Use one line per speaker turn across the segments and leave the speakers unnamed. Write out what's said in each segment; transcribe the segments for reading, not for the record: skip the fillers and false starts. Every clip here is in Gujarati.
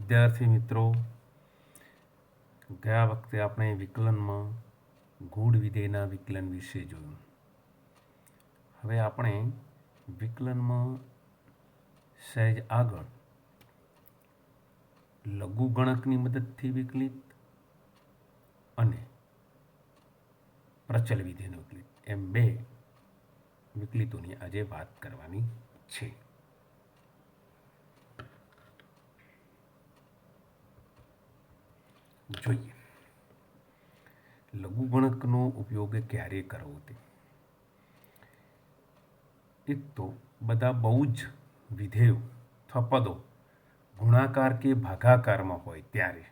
વિદ્યાર્થી મિત્રો, ગયા વખતે આપણે વિકલનમાં ગૂઢ વિધેયના વિકલન વિશે જોયું. હવે આપણે વિકલનમાં સહેજ આગળ લઘુગણકની મદદથી વિકલિત અને પ્રચલ વિધેયનો વિકલિત એમ બે વિકલિતોની આજે વાત કરવાની છે. જોઈએ લઘુગણકનો ઉપયોગ ક્યારે કરવો તે. એક તો બધા બહુ જ વિધેયો અથવા પદો ગુણાકાર કે ભાગાકારમાં હોય ત્યારે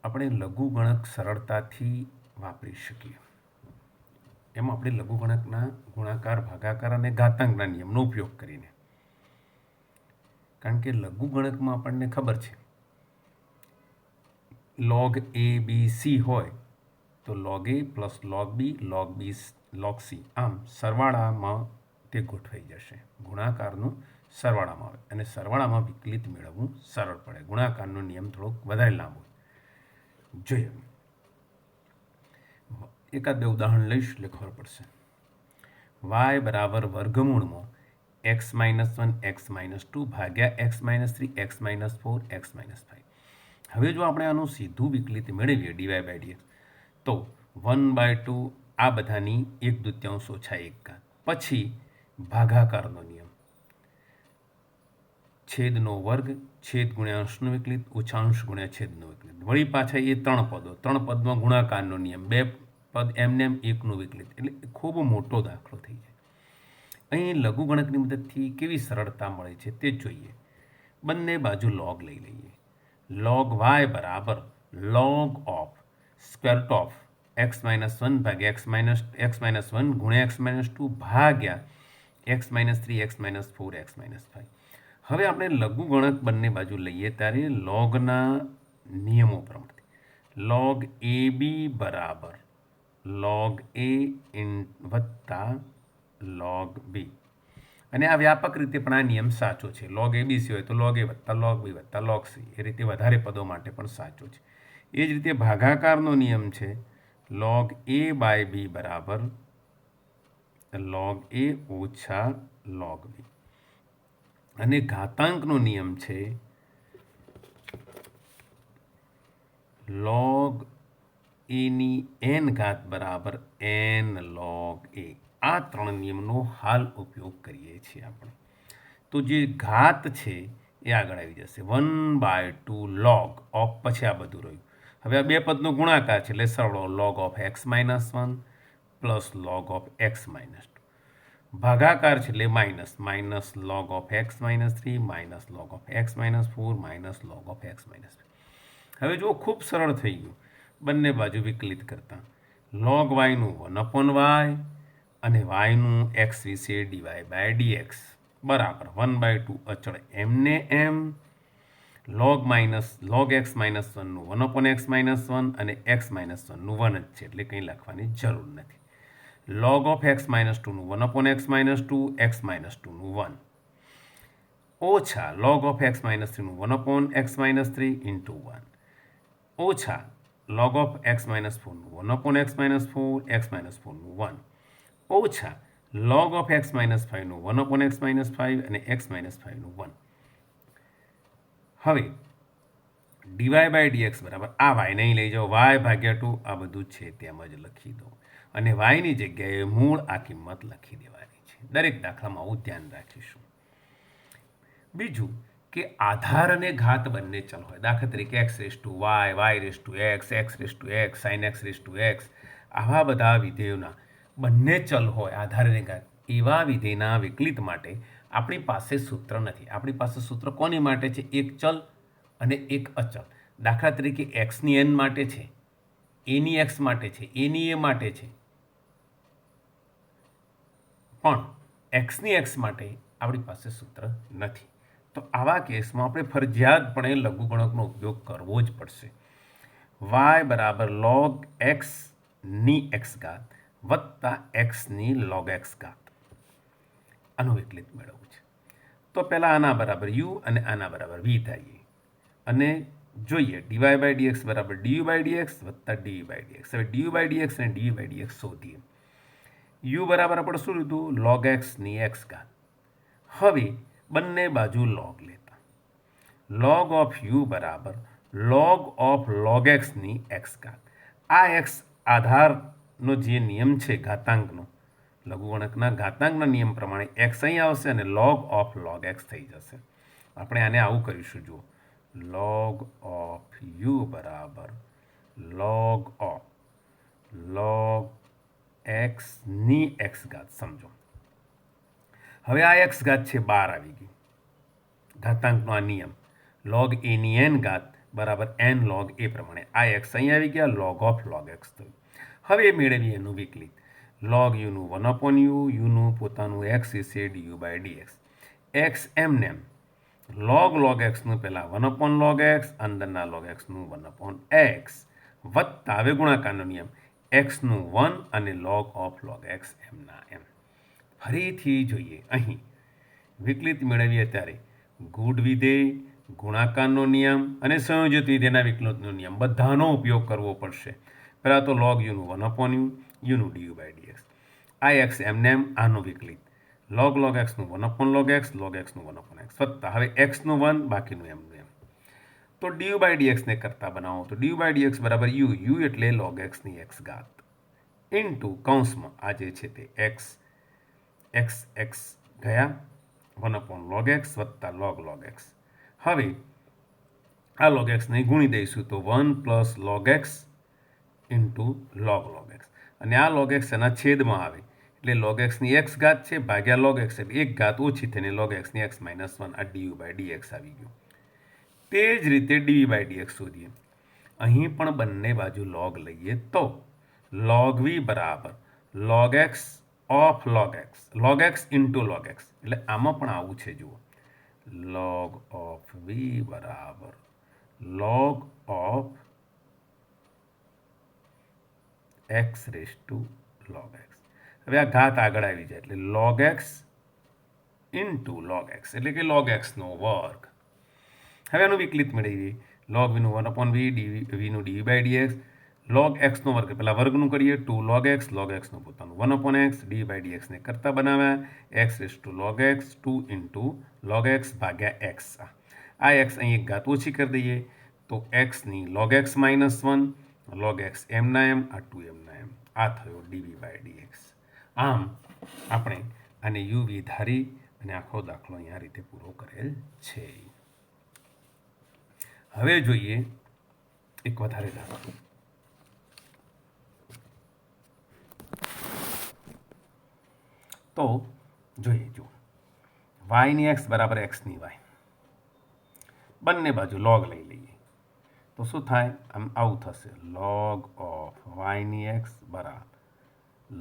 આપણે લઘુગણક સરળતાથી વાપરી શકીએ. એમાં આપણે લઘુગણકના ગુણાકાર ભાગાકાર અને ઘાતાંકના નિયમનો ઉપયોગ કરીને, કારણ કે લઘુગણકમાં આપણને ખબર છે log a b c હોય તો log a plus log b log c આમ સરવાળામાં તે ગોઠવાઈ જશે. ગુણાકારનું સરવાળામાં આવે અને સરવાળામાં વિકલિત મેળવવું સરળ પડે. ગુણાકારનો નિયમ થોડોક વધારે લાંબો. જોઈએ એકાદ બે ઉદાહરણ લઈશ એટલે ખબર પડશે. y બરાબર વર્ગમૂળમાં x-1 x-2 ભાગ્યા x-3 x-4 x-5. હવે જો આપણે આનું સીધું વિકલિત મેળવીએ dy/dx તો 1/2 આ બધાની 1/2 ઓછા 1 પછી ભાગાકારનો નિયમ છેદનો વર્ગ છેદ ગુણ્યા અંશનો વિકલિત ઓછા અંશ ગુણ્યા છેદનો વિકલિત. વળી પાછા એ ત્રણ પદમાં ગુણાકારનો નિયમ, બે પદ એમને એમ એકનું વિકલિત. એટલે ખૂબ મોટો દાખલો થઈ જાય. અહીં લઘુગણકની મદદથી કેવી સરળતા મળે છે તે જોઈએ. બંને બાજુ લોગ લઈ લઈએ. log y બરાબર log of square of x-1 ભાગ્યા x-1 ગુણ્યા x-2 ભાગ્યા x-3 x-4 x-5. હવે આપણે લઘુગણક બંને બાજુ લઈએ ત્યારે લોગના નિયમો પ્રમાણે log ab બરાબર log a વત્તા log b. અને આ વ્યાપક રીતે પણ આ નિયમ સાચો છે. log abc હોય તો log a વત્તા log b વત્તા log c. એ રીતે વધારે પદો માટે પણ સાચો છે. એ જ રીતે ભાગાકારનો નિયમ છે log a બાય b બરાબર log a ઓછા log b. અને ઘાતાંકનો નિયમ છે log a ની n ઘાત બરાબર n log a. આ ત્રણ નિયમનો હાલ ઉપયોગ કરીએ છીએ આપણે. તો જે ઘાત છે એ આગળ આવી જશે 1/2 log ઓફ પછી આ બધું રહ્યું. હવે આ બે પદનો ગુણાકાર છે એટલે સરળો log of x-1 plus log of x-2. ભાગાકાર છે એટલે minus log of x-3 minus log of x-4 minus log of x-5. હવે જો ખૂબ સરળ થઈ ગયું બંને બાજુ વિકલિત કરતા. log yનું 1/y અને yનું x વિશે dy/dx બરાબર 1/2 અચળ એમને એમ log x-1નું 1/x-1 અને x-1નું 1 જ છે એટલે કંઈ લખવાની જરૂર નથી. log of x-2નું 1/x-2 x-2નું 1 ઓછા log of x-3નું 1/x-3 into 1 ઓછા log of x-4નું 1/x-4 x-4નું 1 ઓછા log of x-5નું 1/x-5 અને x-5નું 1. હવે dy/dx બરાબર આ y નહીં લઈ જાઓ y/2 આ બધું છે તેમ જ લખી દો અને yની જગ્યાએ મૂળ આ કિંમત લખી દેવાની છે. દરેક દાખલામાં આવું ધ્યાન રાખીશું. બીજું કે આધાર અને ઘાત બંને ચલ હોય. દાખલા તરીકે x raise to y raise to x raise to x sin x raise to x આવા બધા વિધેયોના બંને ચલ હોય આધાર અને ઘાત. એવા વિધેયના વિકલિત માટે આપણી પાસે સૂત્ર નથી. આપણી પાસે સૂત્ર કોની માટે છે? એક ચલ અને એક અચલ. દાખલા તરીકે એક્સની n માટે છે, એની x માટે છે, એની a માટે છે, પણ એક્સની x માટે આપણી પાસે સૂત્ર નથી. તો આવા કેસમાં આપણે ફરજિયાતપણે લઘુગણકનો ઉપયોગ કરવો જ પડશે. y બરાબર log x ની x ઘાત વત્તા xની log x ઘાત આનું વિકલિત મેળવવું છે. તો પહેલાં આના બરાબર u અને આના બરાબર v થાય. અને જોઈએ ડીવાય બાય ડીએક્સ બરાબર ડીયુ બાય ડીએક્સ વત્તા ડીયુ બાય ડીએક્સ. હવે ડીયુ બાય ડીએક્સ અને ડીયુ બાય ડીએક્સ શોધીએ. યુ બરાબર આપણે શું લીધું? લોગ એક્સની એક્સ ઘાત. હવે બંને બાજુ લોગ લેતા. લોગ ઓફ યુ બરાબર લોગ ઓફ લોગ એક્સની એક્સ ઘાત. આ એક્સ આધારનો જે નિયમ છે ઘાતાંકનો, લઘુગણકના ઘાતાંકના નિયમ પ્રમાણે એક્સ અહીં આવશે અને લોગ ઓફ લોગ એક્સ થઈ જશે. આપણે આને આવું કરીશું. જુઓ, લોગ ઓફ યુ બરાબર લોગ ઓફ લોગ એક્સની એક્સ ઘાત. સમજો, હવે આ એક્સ ઘાત છે 12 આવી ગઈ. ઘાતાંકનો આ નિયમ લોગ એની એન ઘાત બરાબર એન લોગ એ પ્રમાણે આ એક્સ અહીં આવી ગયા, લોગ ઓફ લોગ એક્સ થયું. હવે મેળવીએ એનું વિકલિત. લોગ યુનું 1 યુ, યુનું પોતાનું એક્સ વિશે ડીયુ બાય ડીએક્સ. એક્સ એમને એમ લોગ એક્સનું પહેલાં 1 લોગ એક્સ, અંદરના લોગ એક્સનું 1 એક્સ વત્તા, હવે ગુણાકારનો નિયમ, એક્સનું 1 અને લોગ ઓફ લોગ એક્સ એમના એમ. ફરીથી જોઈએ અહીં વિકલિત મેળવીએ ત્યારે ગુણ વિધેય, ગુણાકારનો નિયમ અને સંયોજિત વિધેયના વિકલિતનો નિયમ બધાનો ઉપયોગ કરવો પડશે. પહેલાં તો લોગ યુનું 1 યુ, યુનું ડીયુ બાય ડીએક્સ. આ એક્સ એમને એમ આનું વિકલિત, લોગ એક્સનું 1 લોગ એક્સનું 1 એક્સ વત્તા, હવે એક્સનું 1, બાકીનું એમનું એમ. તો ડીયુ બાય ડીએક્સને કરતા બનાવો તો ડીયુ બાય ડીએક્સ બરાબર યુ, યુ એટલે લોગ એક્સની એક્સ ઘાત ઇન્ટુ કૌંસમાં આ જે છે તે એક્સ, એક્સ ગયા 1 લોગ એક્સ વત્તા લોગ એક્સ. હવે આ લોગ એક્સને ગુણી દઈશું તો 1 log x into log x, અને આ લોગ એક્સ એના છેદમાં આવે એટલે લોગ એક્સની એક્સ ઘાત છે ભાગ્યા લોગ એક્સ એટલે એક ઘાત ઓછી થઈને લોગ એક્સની એક્સ -1 આ ડીયુ બાય ડીએક્સ આવી ગયું. તે જ રીતે ડીવી બાય ડીએક્સ શોધીએ. અહીં પણ બંને બાજુ લોગ લઈએ તો લોગ વી બરાબર log x of log x into log x, એટલે આમાં પણ આવું છે. જુઓ, લોગ ઓફ વી બરાબર log of x raise to log x. હવે આ ઘાત આગળ આવી જાય એટલે log x into log x એટલે કે લોગ એક્સનો વર્ગ. હવે આનું વિકલિત મેળવીએ. લોગ વીનું 1 વી, વીનું ડીવી બાય ડીએક્સ, લોગ એક્સનો વર્ગ પહેલાં વર્ગનું કરીએ 2 લોગ એક્સનું પોતાનું 1 એક્સ, ડી બાય ડીએક્સને કરતા બનાવ્યા, x raise to log x 2 into log x ભાગ્યા એક્સ. આ એક્સ અહીં એક ઘાત ઓછી કરી દઈએ તો એક્સની લોગ એક્સ -1 લોગ એક્સ એમના એમ, આ 2 એમના એમ. આ થયો ડીવી બાય ડીએક્સ. આમ આપણે આને યુવી ધારી અને આખો દાખલો અહીંયા રીતે પૂરો કરેલ છે. હવે જોઈએ એક વધારે દાખલો. તો જોઈએ, જુઓ, વાયની એક્સ બરાબર એક્સની વાય, બંને બાજુ લોગ લઈ લઈએ તો શું થાય? આમ આવું થશે, લોગ ઓફ વાયની એક્સ બરાબર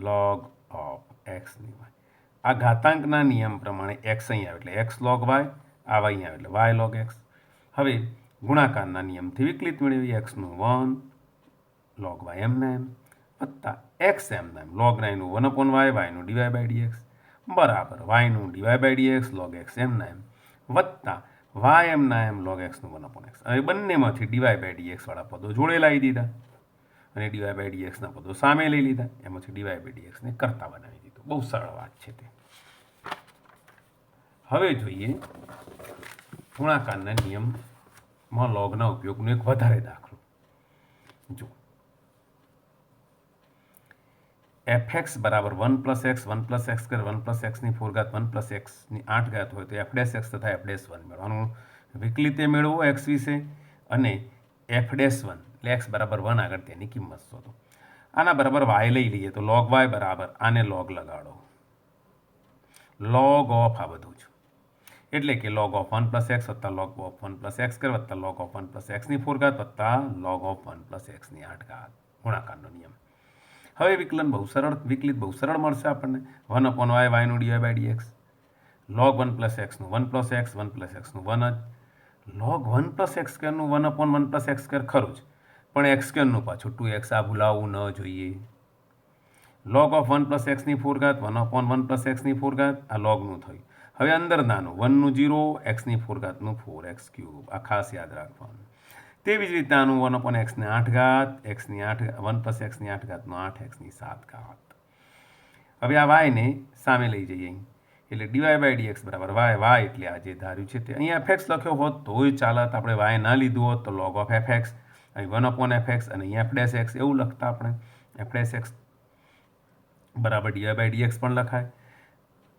લોગ ઓફ એક્સની વાય. આ ઘાતાંકના નિયમ પ્રમાણે એક્સ અહીં આવે એટલે એક્સ લોગ વાય, આ વાય અહીં આવે એટલે વાય લોગ એક્સ. હવે ગુણાકારના નિયમથી વિકલિત મેળવી, એક્સનું 1 લોગ વાય એમના એમ વત્તા એક્સ એમના એમ લોગ નાયનું 1 વાય, વાયનું ડીવાય બાય ડીએક્સ બરાબર વાયનું dy by dx log x એમના એમ વત્તા વાય એમના એમ લોગ એક્સનું 1 એક્સ. હવે બંનેમાંથી ડીવાય બાય ડીએક્સ વાળા પદો જોડે લાવી દીધા અને ડીવાય બાય ડીએક્સના પદો સામે લઈ લીધા, એમાંથી ડીવાય બાય ડીએક્સને કરતા બનાવી દીધું. બહુ સરળ વાત છે તે. હવે જોઈએ ગુણાકારના નિયમમાં લોગના ઉપયોગનો એક વધારે દાખલો. જો fx બરાબર 1 + x 1 + x² 1 + x ની 4 ઘાત 1 + x ની 8 ઘાત હોય તો f' તથા f'1 મેળવવાનું વિકલિતે મેળવો x વિશે અને f'1 એટલે x બરાબર 1 આગળ તેની કિંમત શોધો. આના બરાબર y લઈ લઈએ તો log y બરાબર આને log લગાડો, log ઓફ આ બધું જ એટલે કે log ઓફ 1 + x વત્તા log ઓફ 1 + x² વત્તા log ઓફ 1 + x ની 4 ઘાત વત્તા log ઓફ 1 + x ની 8 ઘાત ગુણાકારનો નિયમ. હવે વિકલિત બહુ સરળ મળશે આપણને. 1/y વાયનું dy by dx, log 1 + x નું 1 + x 1 + x નું 1 જ, log 1 + x² નું 1/1 + x² ખરું જ, પણ x² નું પાછું 2x આ ભૂલાવવું ન જોઈએ. log ઓફ 1 + x ની 4 ઘાત 1/1 + x ની 4 ઘાત આ લોગનું થયું. હવે અંદર નાનું 1નું 0, એક્સની 4 ઘાતનું 4x³ આ ખાસ યાદ રાખવાનું. તેવી જ રીતે આનું 1/x ને 8 ઘાત, એક્સની 8 1 + એક્સની 8 ઘાતનો 8x ની 7 ઘાત. હવે આ વાયને સામે લઈ જઈએ એટલે dy/dx બરાબર y એટલે આ જે ધાર્યું છે તે અહીંયા fx લખ્યો હોત તોય ચાલત. આપણે y ના લીધું હોત તો log of fx, અહીં 1/fx અને અહીંયા f' એવું લખતા આપણે. f' બરાબર dy/dx પણ લખાય.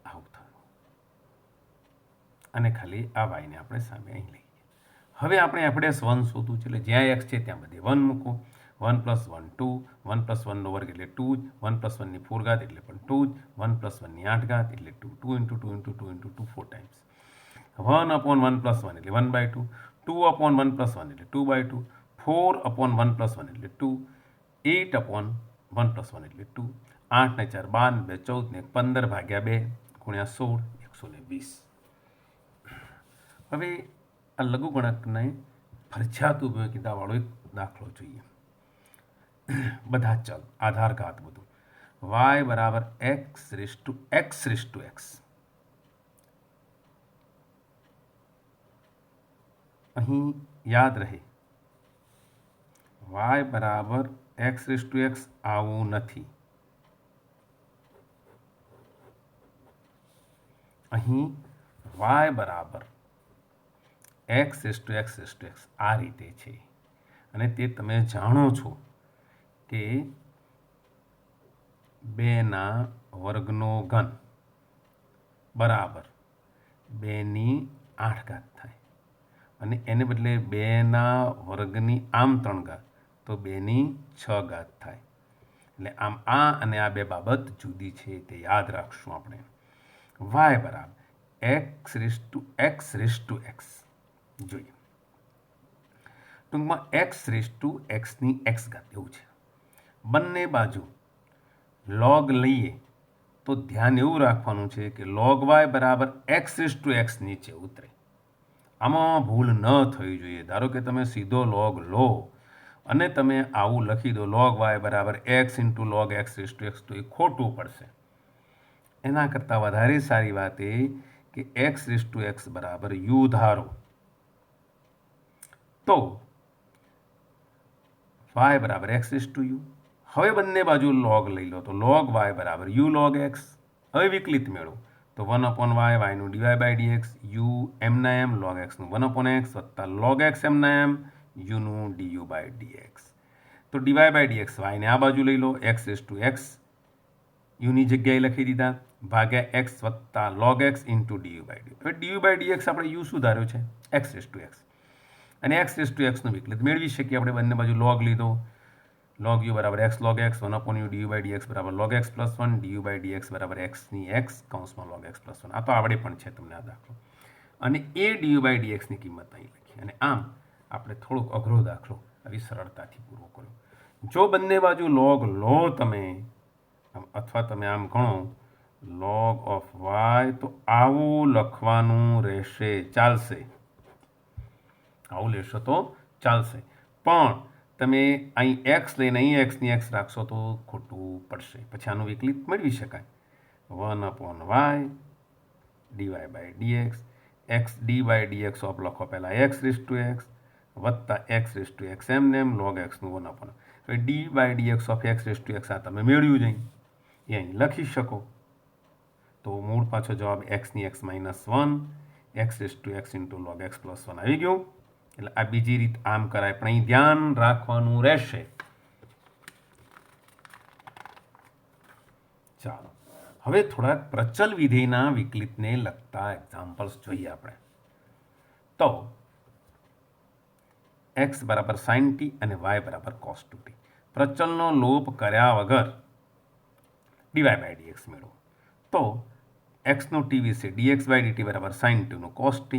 આવું થયું અને ખાલી આ વાયને આપણે સામે અહીં લઈએ. હવે આપણે f'1 શોધવું છે એટલે જ્યાં x છે ત્યાં બધે 1 મૂકો. 1 + 1 2, 1 + 1નો વર્ગ એટલે 2 જ, 1 + 1ની 4 ઘાત એટલે પણ 2 જ, 1 + 1ની 8 ઘાત એટલે 2, 2 × 2 × 2 × 2 4 ટાઈમ્સ. 1/1 + 1 એટલે 1/2, 2/1 + 1 એટલે 2/2, 4/1 + 1 એટલે 2, 8/1 + 1 એટલે 2, 8 ને 4 12, 2 14 ને 15 ભાગ્યા 2 ગુણ્યા 16 120. હવે આ લઘુગણકને ફરજિયાત ઉપયોગિતાવાળો એક દાખલો જોઈએ. બધા ચલ આધાર ઘાત બધું y બરાબર x⁵x. અહીં યાદ રહે y બરાબર x⁵x આવું નથી. અહીં y બરાબર x⁵x આ રીતે છે અને તે તમે જાણો છો કે 2ના વર્ગનો ઘન બરાબર 2ની 8 ઘાત થાય અને એને બદલે 2ના વર્ગની આમ 3 ઘાત તો 2ની 6 ઘાત થાય. એટલે આમ આ અને આ બે બાબત જુદી છે તે યાદ રાખશું આપણે. y બરાબર x⁵x જોઈએ. ટૂંકમાં x⁵xની x ઘાત એવું છે. બંને બાજુ log લઈએ તો ધ્યાન એવું રાખવાનું છે કે log y બરાબર x⁵x નીચે ઉતરે. આમાં ભૂલ ન થવી જોઈએ. ધારો કે તમે સીધો log લો અને તમે આવું લખી દો log y બરાબર x × log x⁵x તો એ ખોટું પડશે. એના કરતાં વધારે સારી વાત એ કે x⁵x બરાબર u ધારો તો y બરાબર x⁵u. હવે બંને બાજુ log લઈ લો તો log y બરાબર u log x. હવે વિકલિત મેળવો તો 1/y yનું dy/dx, u એમના એમ log xનું 1/x વત્તા log x એમના એમ uનું du/dx. તો dy/dx yને આ બાજુ લઈ લો x⁵x uની જગ્યાએ લખી દીધા ભાગ્યા x વત્તા log x × du/dx. હવે du/dx આપણે u શું ધાર્યો છે x⁵x અને x⁵xનું વિકલિત મેળવી શકીએ આપણે. બંને બાજુ log લીધો log u બરાબર x log x 1/u du/dx બરાબર log x + 1 du/dx બરાબર xની x કૌંસમાં log x + 1. આ તો આવડે પણ છે તમને આ દાખલો. અને એ du/dxની કિંમત અહીં લખી અને આમ આપણે થોડોક અઘરો દાખલો આવી સરળતાથી પૂરો કર્યો. જો બંને બાજુ log લો તમે અથવા તમે આમ ગણો log of y તો આવું લખવાનું રહેશે, ચાલશે. આવું લેશો તો ચાલશે. પણ તમે અહીં x લઈને અહીં xની x રાખશો તો ખોટું પડશે. પછી આનું વિકલિત મેળવી શકાય 1/y dy/dx x d/dx of લખો પહેલાં x⁵x વત્તા x⁵x એમને એમ log xનું 1/. હવે d/dx ઓફ x⁵x આ તમે મેળવ્યું જ એ અહીં લખી શકો. તો મૂળ પાછો જવાબ xની x - 1 x⁵x × log x + 1 આવી ગયું. એટલે આ બીજી રીત આમ કરાય પણ અહીં ધ્યાન રાખવાનું રહેશે. ચાલો હવે થોડાક પ્રચલ વિધેયના વિકલિતને લગતા એક્ઝામ્પલ્સ જોઈએ આપણે. તો x બરાબર sin t અને y બરાબર cos 2t. પ્રચલનો લોપ કર્યા વગર dy/dx મેળવો તો xનું t વિશે dx/dt બરાબર sin 2નું cos t,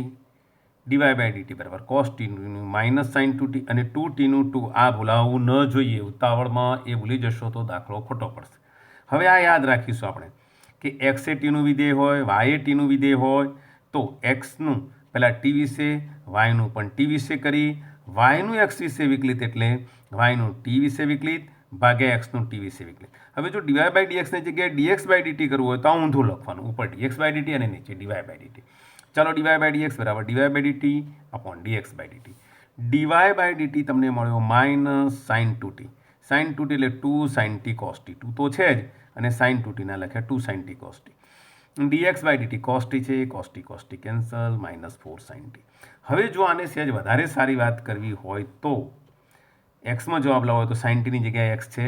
dy/dt બરાબર cos tનું -sin 2t અને 2tનું 2 આ ભૂલાવવું ન જોઈએ. ઉતાવળમાં એ ભૂલી જશો તો દાખલો ખોટો પડશે. હવે આ યાદ રાખીશું આપણે કે x એ tનું વિધેય હોય y એ tનું વિધેય હોય તો xનું પહેલાં t વિશે yનું પણ t વિશે કરી, yનું x વિશે વિકલિત એટલે yનું t વિશે વિકલિત ભાગ્યા એક્સનું ટી વિશે વિકલિત. હવે જો ડીવાય બાય ડીએક્સની જગ્યાએ ડીએક્સ બાય ડીટી કરવું હોય તો આ ઊંધું લખવાનું, ઉપર ડીએક્સ બાય ડીટી અને નીચે ડીવાય બાય ડીટી. ચાલો ડીવાય બાય ડીએક્સ બરાબર dy by dt upon dx by dt. Dy by dt તમને મળ્યો minus sine two t. Sine two t એટલે 2 સાઇન ટી કોસ ટી. 2 તો છે જ, અને સાઇન ટુ ટીના લખ્યા 2 sine t cos t. Dx by dt cos t છે, cos t cancel, minus 4 sine t. હવે જો આને સહેજ વધારે સારી વાત કરવી હોય તો એક્સમાં જવાબ લાવો તો સાઇન ટીની જગ્યાએ એક્સ છે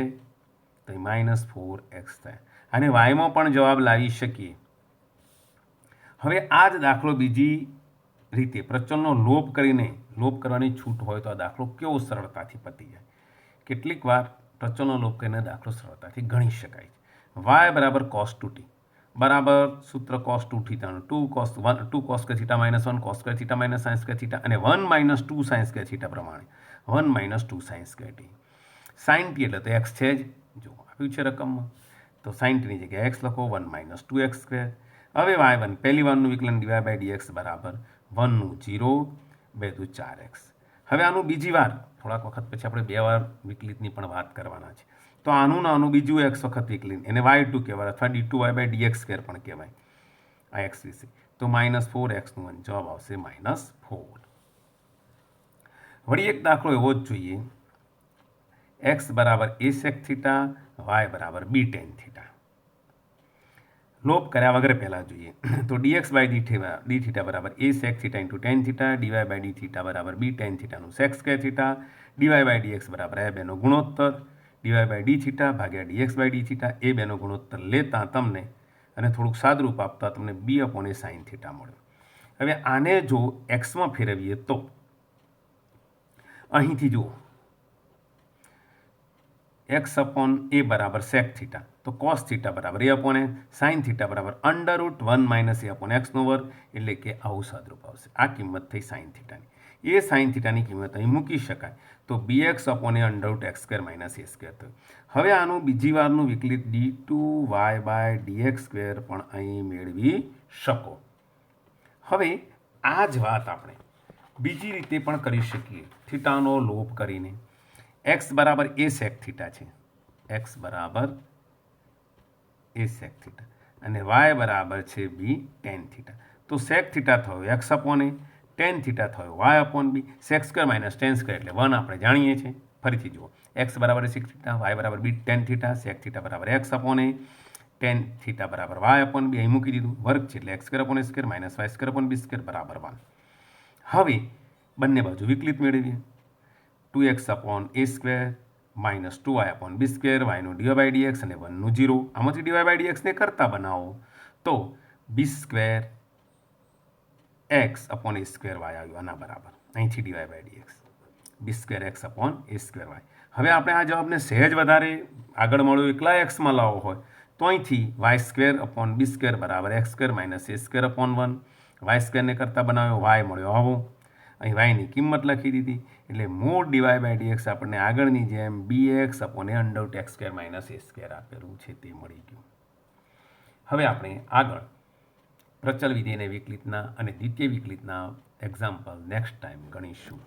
તો -4x થાય. અને વાયમાં પણ જવાબ લાવી શકીએ. હવે આ જ દાખલો બીજી રીતે પ્રચલનો લોપ કરવાની છૂટ હોય તો આ દાખલો કેવો સરળતાથી પતી જાય. કેટલીક વાર પ્રચલનો લોપ કરીને દાખલો સરળતાથી ગણી શકાય છે. વાય બરાબર કોસ ટુ ટી બરાબર સૂત્ર કોસ ટુ થીટાનું 2 કોસ કે થીટા માઇનસ 1 કોસ કે થીટા માઇનસ સાઇન્સ કે થીટા અને 1 - 2 સાઇન્સ કે થીટા પ્રમાણે 1 - 2 સાઇન્સ કે ટી. સાઇન ટી એટલે તો એક્સ છે જ, જો આપ્યું છે રકમમાં, તો સાઇન ટીની જગ્યાએ એક્સ લખો 1 - 2x². હવે y1 પહેલી વારનું વિકલન ડીવાય બાય ડીએક્સ બરાબર 1નું 0 2 દુ 4x. હવે આનું બીજી વાર થોડાક વખત પછી આપણે 2 વાર વિકલિતની પણ વાત કરવાના છે. તો આનું નાનું બીજું એક્સ વખત વિકલિત એને y2 કહેવાય અથવા d2y બાય dx² પણ કહેવાય આ એક્સ વિશે. તો -4xનું જવાબ આવશે -4. વળી એક દાખલો એવો જ જોઈએ. એક્સ બરાબર a sec થીટા, વાય બરાબર b tan થીટા. લોપ કર્યા વગર પહેલાં જોઈએ તો dx બાય ડી થીટા બરાબર a sec theta into tan theta, dy by d theta બરાબર b tan થીટાનું sec square theta, dy by dx બરાબર a બેનો ગુણોત્તર, dy બાય ડી થીટા ભાગ્યા dx બાય ડી થીટા એ બેનો ગુણોત્તર લેતા તમને અને થોડુંક સાદરૂપ આપતા તમને b upon a sine theta મળ્યો. હવે આને જો એક્સમાં ફેરવીએ તો અહીંથી જુઓ એક્સ અપોન એ બરાબર સેક થીટા, તો કોસ થીટા બરાબર એ અપોન એ, સાઇન થીટા બરાબર √1 - a અપોન એક્સનો વર્ગ, એટલે કે આવું સાદરૂપ આવશે. આ કિંમત થઈ સાઇન થીટાની. એ સાઇન થીટાની કિંમત અહીં મૂકી શકાય તો bx અપોન એ √x² - a² થયું. હવે આનું બીજી વારનું વિકલિત d2y બાય dx² પણ અહીં મેળવી શકો. હવે આ જ વાત આપણે બીજી રીતે પણ કરી શકીએ થીટાનો લોપ કરીને. એક્સ બરાબર a sec થીટા છે, એક્સ બરાબર a sec થીટા અને વાય બરાબર છે b tan થીટા. તો sec થીટા થયો એક્સ અપોન એ, tan થીટા થયો વાય અપોન બી, sec² - tan² એટલે 1 આપણે જાણીએ છીએ. ફરીથી જુઓ એક્સ બરાબર sec થીટા, વાય બરાબર b tan theta, sec theta બરાબર એક્સ અપોન એ, tan થીટા બરાબર વાય અપોન બી, અહીં મૂકી દીધું, વર્ગ છે એટલે x² upon a² -y² upon b² બરાબર 1. હવે બંને બાજુ વિકલિત મેળવીએ. 2x upon a² -2y upon b², yનું dy બાય dx અને 1નું 0. આમાંથી dy બાય dx ને કરતા બનાવો તો b² x upon a² y આવ્યું આના બરાબર. અહીંથી dy by dx b² x upon a² y. હવે આપણે આ જવાબને સહેજ વધારે આગળ મળ્યો એકલા એક્સમાં લાવવો હોય તો અહીંથી y² અપોન b² બરાબર x² - a² અપોન 1. y² ને કરતા બનાવ્યો, y મળ્યો આવો, અહીં વાયની કિંમત લખી દીધી એટલે મોડ dy બાય dx આપણને આગળની જેમ bx અપોન એ √x² - a² આપેલું છે તે મળી ગયું. હવે આપણે આગળ પ્રચલ વિધેયને વિકલિતના અને દ્વિતીય વિકલિતના એક્ઝામ્પલ નેક્સ્ટ ટાઈમ ગણીશું.